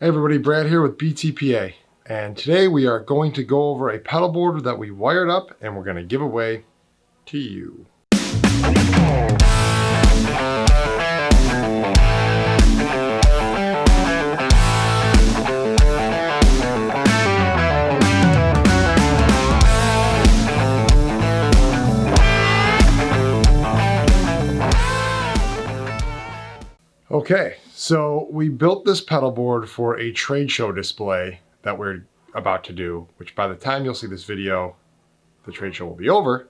Hey everybody, Brad here with BTPA, and today we are going to go over a pedal board that we wired up and we're going to give away to you. Okay, so we built this pedal board for a trade show display that we're about to do, which by the time you'll see this video, the trade show will be over.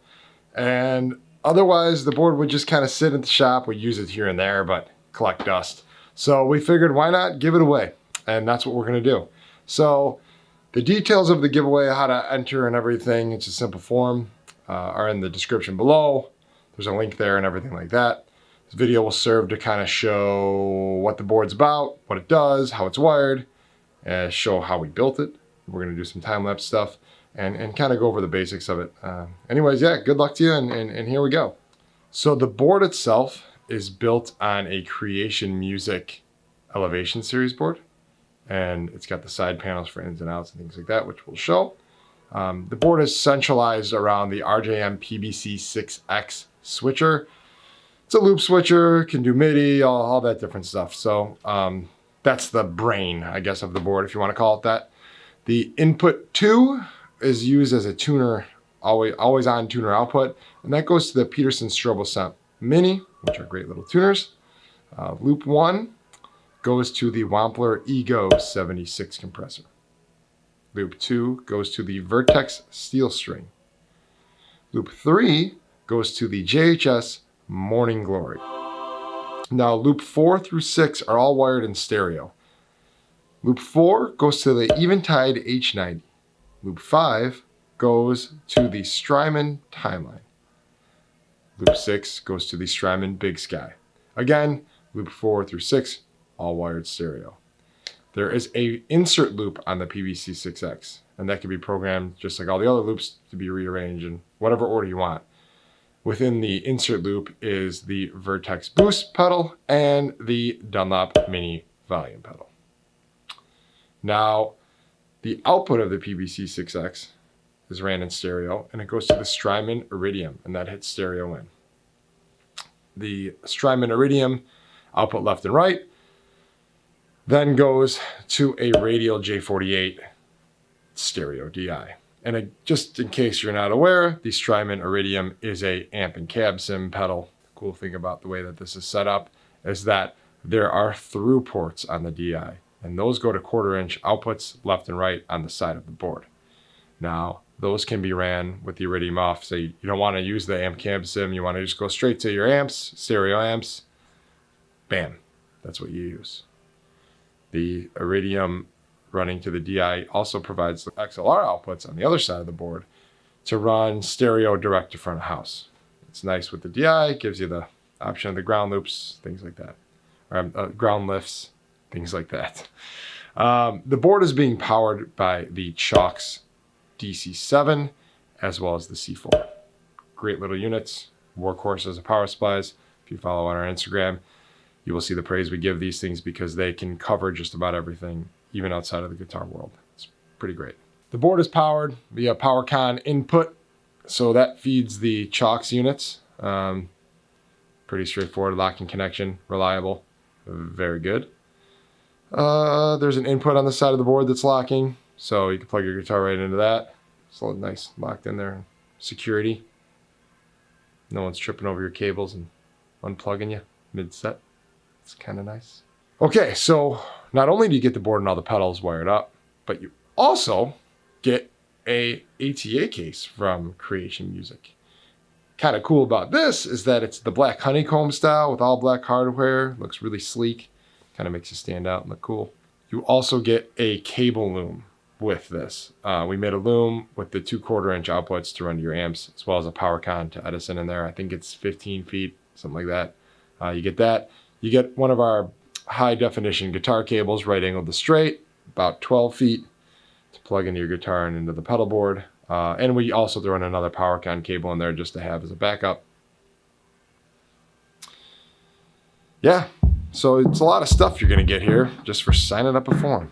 And otherwise, the board would just kind of sit at the shop. We'd use it here and there, but collect dust. So we figured, why not give it away? And that's what we're gonna do. So the details of the giveaway, how to enter and everything, it's a simple form, are in the description below. There's a link there and everything like that. This video will serve to kind of show what the board's about, what it does, how it's wired, and show how we built it. We're going to do some time-lapse stuff and kind of go over the basics of it. Anyways, yeah, good luck to you, and here we go. So the board itself is built on a Creation Music Elevation Series board, and it's got the side panels for ins and outs and things like that, which we'll show. The board is centralized around the RJM PBC6X switcher. It's a loop switcher, can do MIDI, all that different stuff. So that's the brain, I guess, of the board, if you want to call it that. The input 2 is used as a tuner, always on tuner output, and that goes to the Peterson Stroboscope Mini, which are great little tuners. Loop 1 goes to the Wampler Ego 76 compressor. Loop 2 goes to the Vertex Steel String. Loop 3 goes to the JHS Morning Glory. Now loop 4 through 6 are all wired in stereo. Loop 4 goes to the Eventide H90. Loop 5 goes to the Strymon Timeline. Loop 6 goes to the Strymon Big Sky. Again, loop 4 through 6, all wired stereo. There is a insert loop on the PBC6X, and that can be programmed just like all the other loops to be rearranged in whatever order you want. Within the insert loop is the Vertex Boost pedal and the Dunlop Mini Volume pedal. Now, the output of the PBC6X is ran in stereo, and it goes to the Strymon Iridium, and that hits stereo in. The Strymon Iridium output left and right then goes to a Radial J48 stereo DI. And just in case you're not aware, the Strymon Iridium is a amp and cab sim pedal. The cool thing about the way that this is set up is that there are through ports on the DI, and those go to 1/4-inch outputs left and right on the side of the board. Now, those can be ran with the Iridium off. So you don't want to use the amp cab sim, you want to just go straight to your amps, stereo amps, bam, that's what you use. The Iridium running to the DI also provides the XLR outputs on the other side of the board to run stereo direct to front of house. It's nice with the DI, it gives you the option of the ground loops, things like that, or ground lifts, things like that. The board is being powered by the Chalks DC7 as well as the C4. Great little units, workhorse as a power supplies. If you follow on our Instagram, you will see the praise we give these things because they can cover just about everything, even outside of the guitar world. It's pretty great. The board is powered via PowerCon input, so that feeds the Chalks units. Pretty straightforward, locking connection, reliable, very good. There's an input on the side of the board that's locking, so you can plug your guitar right into that. It's a little nice, locked in there. Security. No one's tripping over your cables and unplugging you mid-set. It's kind of nice. Okay, so not only do you get the board and all the pedals wired up, but you also get a ATA case from Creation Music. Kind of cool about this is that it's the black honeycomb style with all black hardware. Looks really sleek. Kind of makes you stand out and look cool. You also get a cable loom with this. We made a loom with the 2 1/4-inch outputs to run to your amps, as well as a PowerCon to Edison in there. I think it's 15 feet, something like that. You get that. You get one of our high definition guitar cables, right angled to straight, about 12 feet to plug into your guitar and into the pedal board. And we also throw in another PowerCon cable in there just to have as a backup. Yeah, so it's a lot of stuff you're gonna get here just for signing up a form.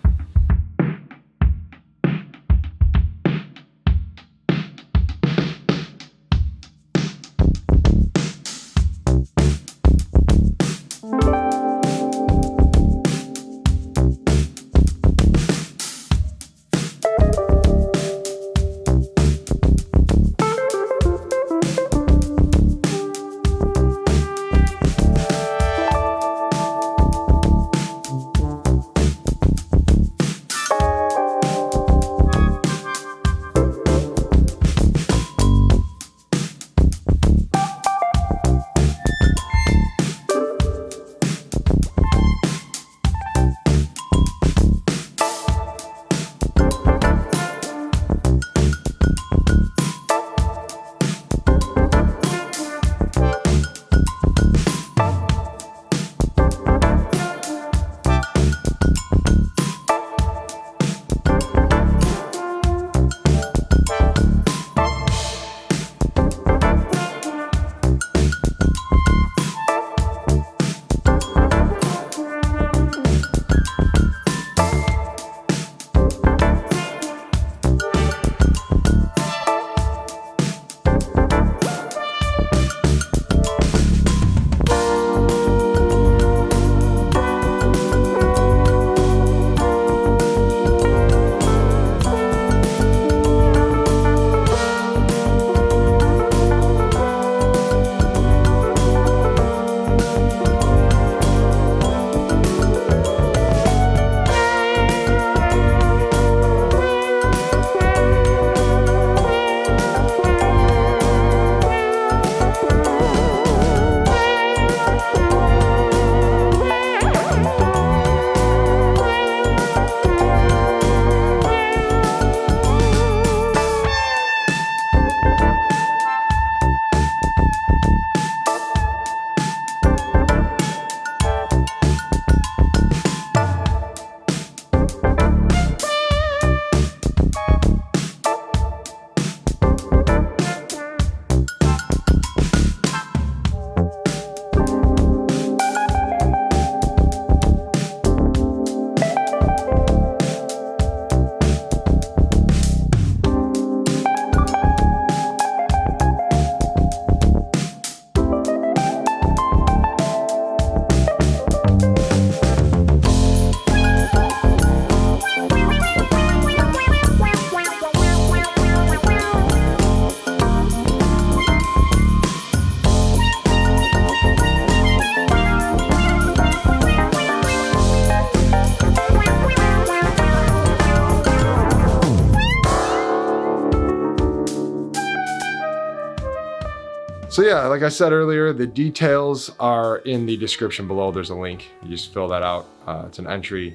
So yeah, like I said earlier, the details are in the description below. There's a link. You just fill that out. It's an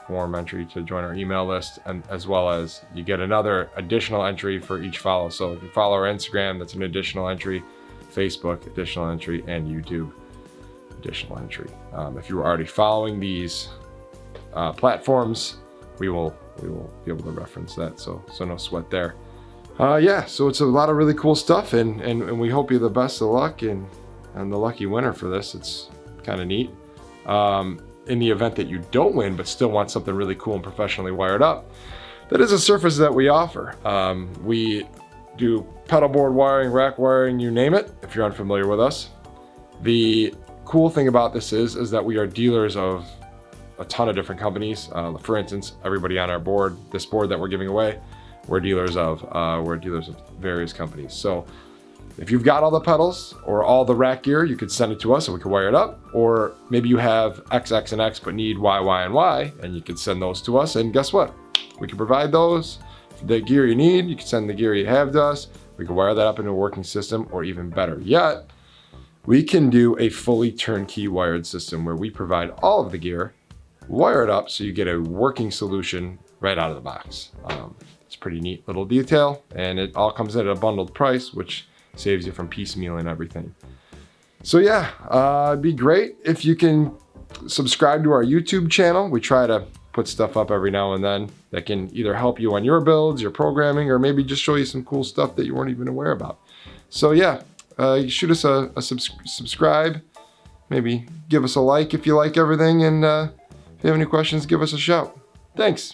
form entry to join our email list, and as well as you get another additional entry for each follow. So if you follow our Instagram, that's an additional entry, Facebook, additional entry, and YouTube, additional entry. If you were already following these platforms, we will be able to reference that. So no sweat there. Yeah, so it's a lot of really cool stuff, and we hope you the best of luck and the lucky winner for this. It's kind of neat. In the event that you don't win, but still want something really cool and professionally wired up, that is a service that we offer. We do pedal board wiring, rack wiring, you name it, if you're unfamiliar with us. The cool thing about this is that we are dealers of a ton of different companies. For instance, everybody on our board, this board that we're giving away, we're dealers of various companies. So if you've got all the pedals or all the rack gear, you could send it to us and we could wire it up. Or maybe you have X, X, and X, but need Y, Y, and Y, and you could send those to us. And guess what? We can provide those. The gear you need, you can send the gear you have to us. We can wire that up into a working system, or even better yet, we can do a fully turnkey wired system where we provide all of the gear, wire it up so you get a working solution right out of the box. It's a pretty neat little detail, and it all comes at a bundled price, which saves you from piecemealing everything. So yeah, it'd be great if you can subscribe to our YouTube channel. We try to put stuff up every now and then that can either help you on your builds, your programming, or maybe just show you some cool stuff that you weren't even aware about. So yeah, shoot us a subscribe, maybe give us a like if you like everything, and if you have any questions, give us a shout. Thanks.